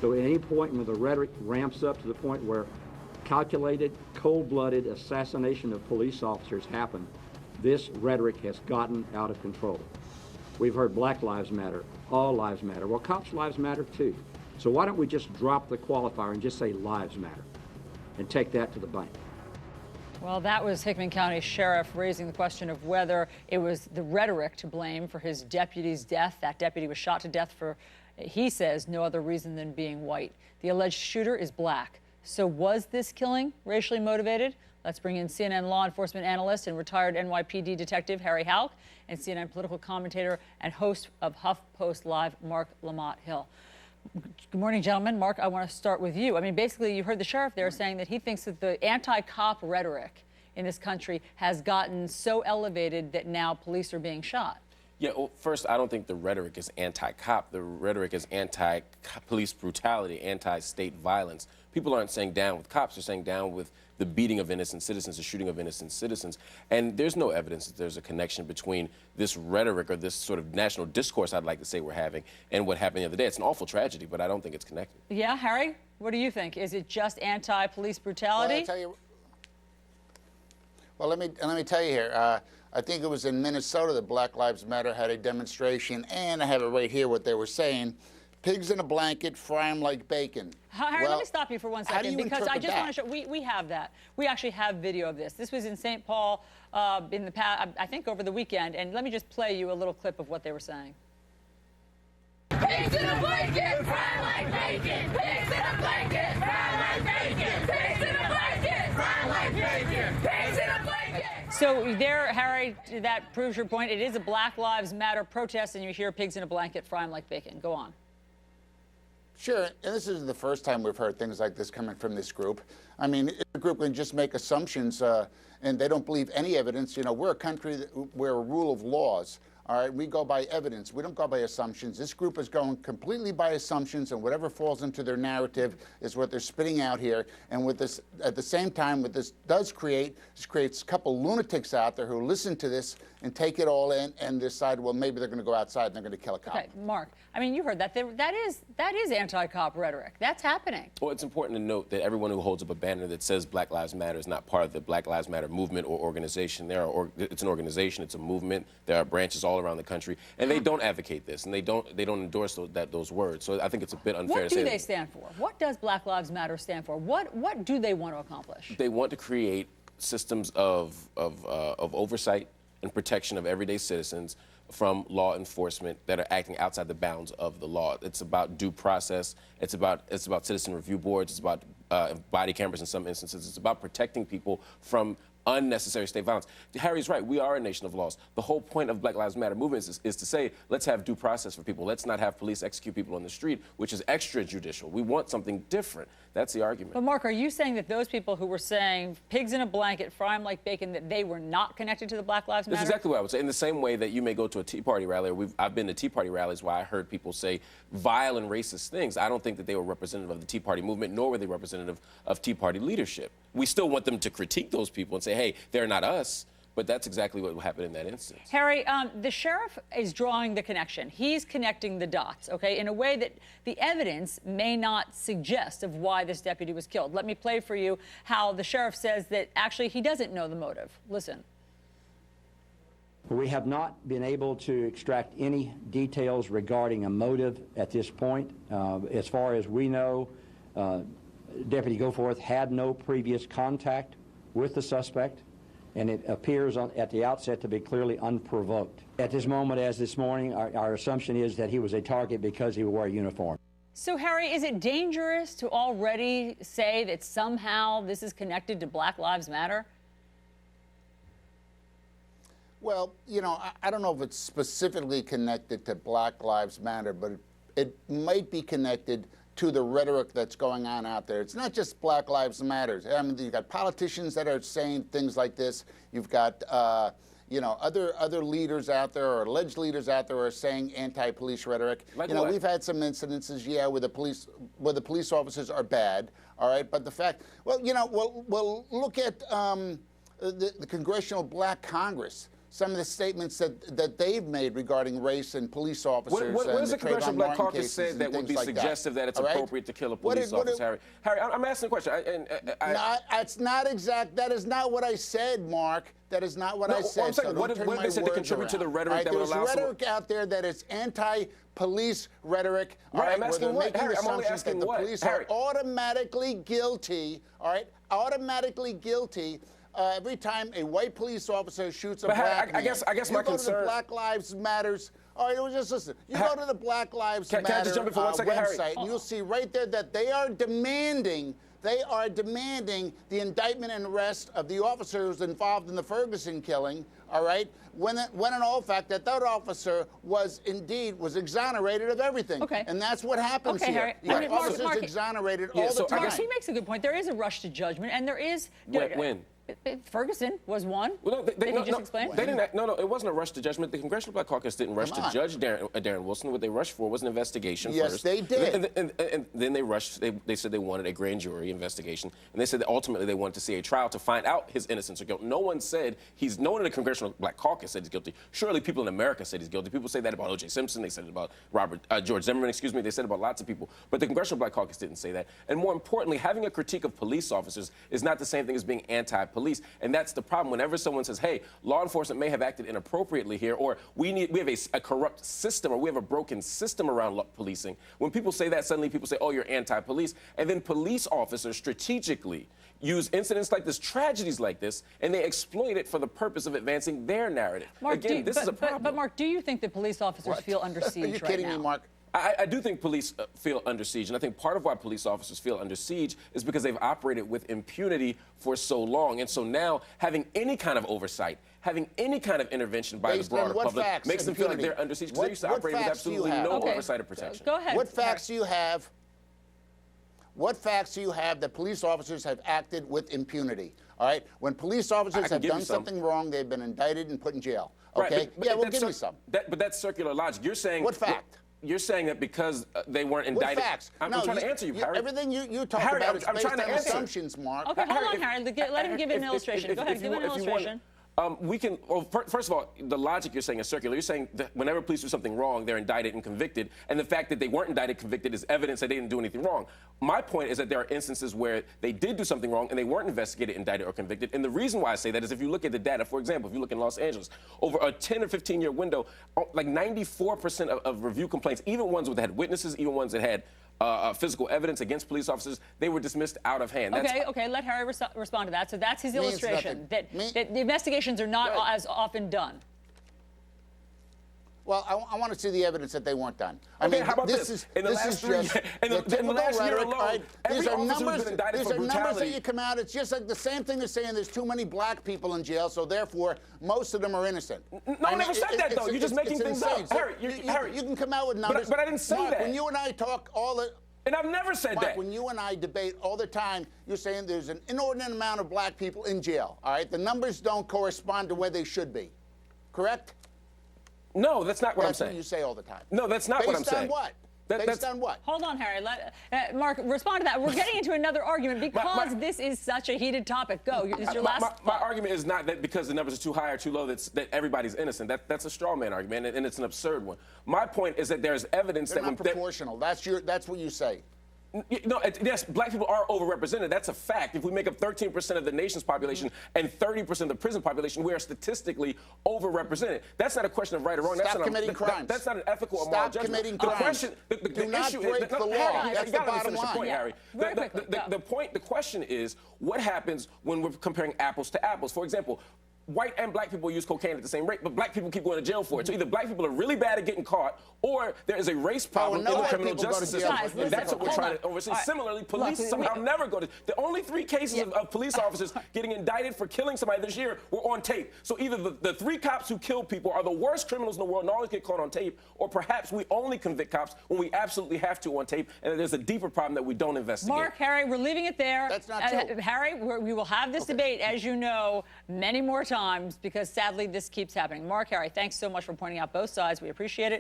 So at any point when the rhetoric ramps up to the point where calculated, cold-blooded assassination of police officers happen, this rhetoric has gotten out of control. We've heard Black Lives Matter, all lives matter. Well, cops' lives matter too. So why don't we just drop the qualifier and just say lives matter and take that to the bank? Well, that was Hickman County Sheriff raising the question of whether it was the rhetoric to blame for his deputy's death. That deputy was shot to death for, he says, no other reason than being white. The alleged shooter is black. So was this killing racially motivated? Let's bring in CNN law enforcement analyst and retired NYPD detective Harry Houck and CNN political commentator and host of HuffPost Live, Marc Lamont Hill. Good morning, gentlemen. Mark, I want to start with you. I mean, basically, you heard the sheriff there saying that he thinks that the anti-cop rhetoric in this country has gotten so elevated that now police are being shot. Yeah, well, first, I don't think the rhetoric is anti-cop. The rhetoric is anti-police brutality, anti-state violence. People aren't saying down with cops. They're saying down with the beating of innocent citizens, the shooting of innocent citizens. And there's no evidence that there's a connection between this rhetoric or this sort of national discourse, I'd like to say, we're having and what happened the other day. It's an awful tragedy, but I don't think it's connected. Yeah, Harry, what do you think? Is it just anti-police brutality? Let me tell you here. I think it was in Minnesota that Black Lives Matter had a demonstration, and I have it right here what they were saying. Pigs in a blanket, fry them like bacon. Harry, let me stop you for 1 second because I just want to show, we have that. We actually have video of this. This was in St. Paul in the past, I think over the weekend, and let me just play you a little clip of what they were saying. Pigs in a blanket, fry like bacon. Pigs in a blanket, fry like bacon. Pigs in a blanket, fry like bacon. Pigs in a blanket. So there, Harry, that proves your point. It is a Black Lives Matter protest, and you hear pigs in a blanket, fry them like bacon. Go on. Sure, and this isn't the first time we've heard things like this coming from this group. I mean, if a group can just make assumptions and they don't believe any evidence. You know, we're a country where a rule of laws. All right, we go by evidence. We don't go by assumptions. This group is going completely by assumptions, and whatever falls into their narrative is what they're spitting out here. And with this, at the same time, what this does create, this creates a couple lunatics out there who listen to this and take it all in and decide, well, maybe they're going to go outside and they're going to kill a cop. Okay, Mark, I mean, you heard that. That is anti-cop rhetoric. That's happening. Well, it's important to note that everyone who holds up a banner that says Black Lives Matter is not part of the Black Lives Matter movement or organization. It's an organization. It's a movement. There are branches all around the country, and they don't advocate this, and they don't endorse those words. So I think it's a bit unfair to say. What do they stand for? What does Black Lives Matter stand for? What do they want to accomplish? They want to create systems of oversight and protection of everyday citizens from law enforcement that are acting outside the bounds of the law. It's about due process. It's about citizen review boards. It's about body cameras in some instances. It's about protecting people from unnecessary state violence. Harry's right. We are a nation of laws. The whole point of Black Lives Matter movements is to say, let's have due process for people. Let's not have police execute people on the street, which is extrajudicial. We want something different. That's the argument. But Mark, are you saying that those people who were saying pigs in a blanket, fry them like bacon, that they were not connected to the Black Lives Matter? That's exactly what I would say. In the same way that you may go to a Tea Party rally, or I've been to Tea Party rallies where I heard people say vile and racist things. I don't think that they were representative of the Tea Party movement, nor were they representative of Tea Party leadership. We still want them to critique those people and say, hey, they're not us. But that's exactly what happened in that instance. Harry, the sheriff is drawing the connection. He's connecting the dots, okay, in a way that the evidence may not suggest of why this deputy was killed. Let me play for you how the sheriff says that actually he doesn't know the motive. Listen. We have not been able to extract any details regarding a motive at this point. As far as we know, Deputy Goforth had no previous contact with the suspect, and it appears at the outset to be clearly unprovoked. At this moment, as this morning, our assumption is that he was a target because he wore a uniform. So, Harry, is it dangerous to already say that somehow this is connected to Black Lives Matter? Well, you know, I don't know if it's specifically connected to Black Lives Matter, but it might be connected to the rhetoric that's going on out there. It's not just Black Lives Matter. I mean, you've got politicians that are saying things like this. You've got, you know, other leaders out there or alleged leaders out there are saying anti-police rhetoric. Like you know, what? we've had some incidences, yeah, where the police officers are bad. All right, but the fact, well, you know, well, look at the Congressional Black Congress. some of the statements that they've made regarding race and police officers. What does the Trayvon Congressional Black Martin Caucus cases say and that would things be like suggestive that it's All right? appropriate to kill a police officer, Harry? Harry, I'm asking a question. No, it's not exact. That is not what I said, Mark. That is not what I said. I'm saying, so what don't turn they said to my contribute words to the around. rhetoric All right, that would allow there's rhetoric out there that is anti-police rhetoric. All Right, I'm where asking they're what? making Harry, I'm only assumptions asking that the what? police Harry. are automatically guilty. All right, automatically guilty. Every time a white police officer shoots a But Harry, black man. I guess my you go to concern. the Black Lives Matters. All right, well, just listen. You go to the Black Lives Can I Matter just jump in for 1 second, Harry? website, and you'll see right there that they are demanding the indictment and arrest of the officers involved in the Ferguson killing, all right, when in all fact that officer was exonerated of everything. Okay. And that's what happens Okay, here. Harry. You I have mean, officers Mark, exonerated Yeah, all so the I time. guess He makes a good point. There is a rush to judgment, and there is. When? Ferguson was one. Well, no, Did he just explain? They didn't. No, it wasn't a rush to judgment. The Congressional Black Caucus didn't rush Come to on. judge Darren Wilson. What they rushed for was an investigation Yes, first. they did. And then they rushed. They said they wanted a grand jury investigation, and they said that ultimately they wanted to see a trial to find out his innocence or guilt. No one in the Congressional Black Caucus said he's guilty. Surely people in America said he's guilty. People say that about O.J. Simpson. They said it about George Zimmerman. Excuse me. They said it about lots of people. But the Congressional Black Caucus didn't say that. And more importantly, having a critique of police officers is not the same thing as being anti-police. And that's the problem. Whenever someone says, hey, law enforcement may have acted inappropriately here, or we have a corrupt system, or we have a broken system around policing, when people say that, suddenly people say, oh, you're anti-police. And then police officers strategically use incidents like this, tragedies like this, and they exploit it for the purpose of advancing their narrative. Mark, Again, this is a problem. But Mark, do you think that police officers feel under siege Are you right kidding now? me, Mark? I do think police feel under siege, and I think part of why police officers feel under siege is because they've operated with impunity for so long. And so now having any kind of oversight, having any kind of intervention by Based the on broader what public facts, makes them feel like impunity? they're under siege because What- they used to what operate with facts do you absolutely have? no Okay. oversight or protection. Go ahead. What facts do you have? What facts do you have that police officers have acted with impunity? All right, when police officers can have give you done some. something wrong, they've been indicted and put in jail. Right, Okay, but yeah, well, that's give me some. But that's circular logic. You're saying What fact? You're saying that because they weren't What indicted. facts? I'm No, trying to answer you, Harry. Everything you talk Harry, about I'm is trying based to on answer. assumptions, Mark. Okay, hold on, If- Harry. Let him give an illustration. Go ahead, give an illustration. We can, well, first of all, the logic you're saying is circular. You're saying that whenever police do something wrong, they're indicted and convicted, and the fact that they weren't indicted, convicted is evidence that they didn't do anything wrong. My point is that there are instances where they did do something wrong and they weren't investigated, indicted, or convicted. And the reason why I say that is if you look at the data, for example, if you look in Los Angeles, over a 10 or 15-year window, like 94% of review complaints, even ones that had witnesses, even ones that had physical evidence against police officers, they were dismissed out of hand. Okay, let Harry respond to that. So that's his Means illustration, nothing. that the investigations are not Right. as often done. Well, I want to see the evidence that they weren't done. I Okay, mean, how about this this? is In the this last is 3 just years- in the typical last year rhetoric, alone, all right? every These are officer who's numbers. been indicted These for are numbers that brutality. you come out. It's just like the same thing as saying there's too many black people in jail, so therefore most of them are innocent. No one ever said that, though. You're just making things up. Harry, Harry. You can come out with numbers. But I didn't say Mark, that. when you and I talk all the. And I've never said Mark, that. when you and I debate all the time, you're saying there's an inordinate amount of black people in jail. All right, the numbers don't correspond to where they should be. Correct? No, that's not what I'm That's saying. what you say all the time. No, that's not what I'm saying. Based on what? Based that's- on what? Hold on, Harry. Mark, respond to that. We're getting into another argument because this is such a heated topic. Go. It's your last. My argument is not that because the numbers are too high or too low that everybody's innocent. That's a straw man argument, and it's an absurd one. My point is that there's evidence They're that not proportional. That's what you say. No, yes, black people are overrepresented. That's a fact. If we make up 13% of the nation's population and 30% of the prison population, we are statistically overrepresented. That's not a question of right or wrong. Stop committing crimes. That's not an ethical or Stop moral judgment. committing The crimes. question, the Do not issue break is, the law. Harry, That's you the gotta let me bottom finish the line. point, Yeah. Harry. Very quickly, go. The question is, what happens when we're comparing apples to apples? For example, white and black people use cocaine at the same rate, but black people keep going to jail for it. So either black people are really bad at getting caught, or there is a race problem no in the white criminal people go justice to jail. system. Guys, And that's listen, what we're trying to hold on. oversee. All right. Similarly, police Look, somehow never go to. The only 3 cases Yeah. of police officers getting indicted for killing somebody this year were on tape. So either the 3 cops who kill people are the worst criminals in the world and always get caught on tape, or perhaps we only convict cops when we absolutely have to on tape, and there's a deeper problem that we don't investigate. Mark, Harry, we're leaving it there. That's not true. Harry, we will have this debate, as you know, many more times because sadly this keeps happening. Mark, Harry, thanks so much for pointing out both sides. We appreciate it.